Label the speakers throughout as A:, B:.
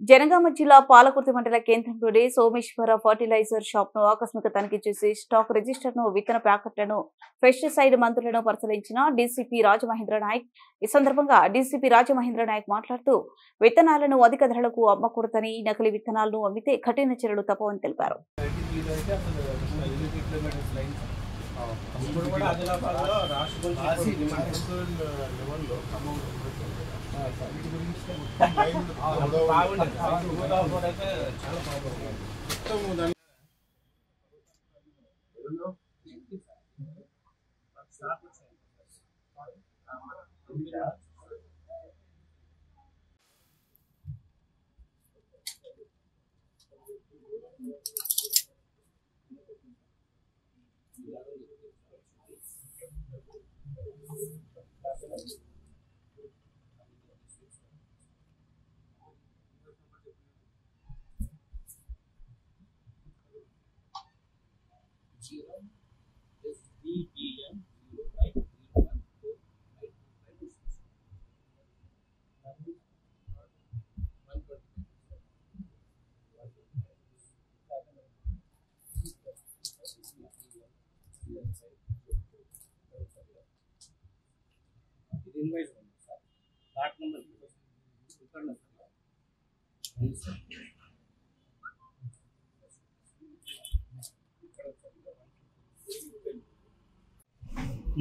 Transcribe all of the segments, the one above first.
A: జనగామ జిల్లా పాలకుర్తి మండల కేంద్రంలోని సోమేశ్వర ఫర్టిలైజర్ షాప్ ను ఆకస్మిక తనిఖీ చేసి స్టాక్ రిజిస్టర్ ను విత్తన ప్యాకెట్లను పెస్టిసైడ్ మందులను పరిశీలించిన డీసీపీ రాజమహేంద్ర నాయక్. ఈ సందర్భంగా డీసీపీ రాజమహేంద్ర నాయక్ మాట్లాడుతూ విత్తనాలను అధిక ధరలకు అమ్మకూడదని, నకిలీ విత్తనాలను అమ్మితే కఠిన చర్యలు తప్పవని తెలిపారు.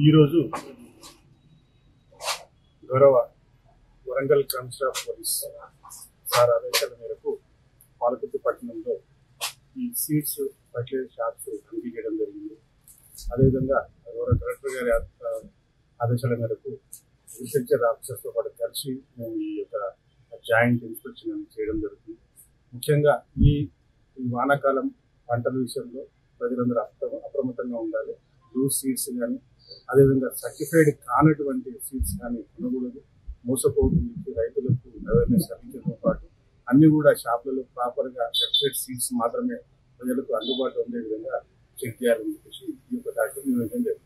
B: ఈరోజు గౌరవ Warangal commissioner of police sir ఆదేశాల మేరకు పాలకుర్తి పట్టణంలో ఈ సీడ్స్ ఫర్టిలైజర్ షాప్స్ తనిఖీ చేయడం జరిగింది. అదేవిధంగా గౌరవ కలెక్టర్ గారి ఆదేశాల మేరకు అగ్రికల్చర్ ఆఫీసర్స్తో పాటు కలిసి మేము ఈ యొక్క జాయింట్ ఇన్స్పెక్షన్ చేయడం జరుగుతుంది. ముఖ్యంగా ఈ వానాకాలం పంటల విషయంలో ప్రజలందరూ అప్రమత్తంగా ఉండాలి. లూజ్ సీడ్స్ కానీ, అదేవిధంగా సర్టిఫైడ్ కానటువంటి సీడ్స్ కానీ కొనకూడదు. మోసపోతుంది రైతులకు అవేర్నెస్ కలిగించడంతో పాటు అన్ని కూడా షాపులలో ప్రాపర్గా సర్టిఫైడ్ సీడ్స్ మాత్రమే ప్రజలకు అందుబాటులో ఉండే విధంగా చెక్ చేయాలని చెప్పేసి ఈ యొక్క డాక్టర్ నిర్వహించడం జరిగింది.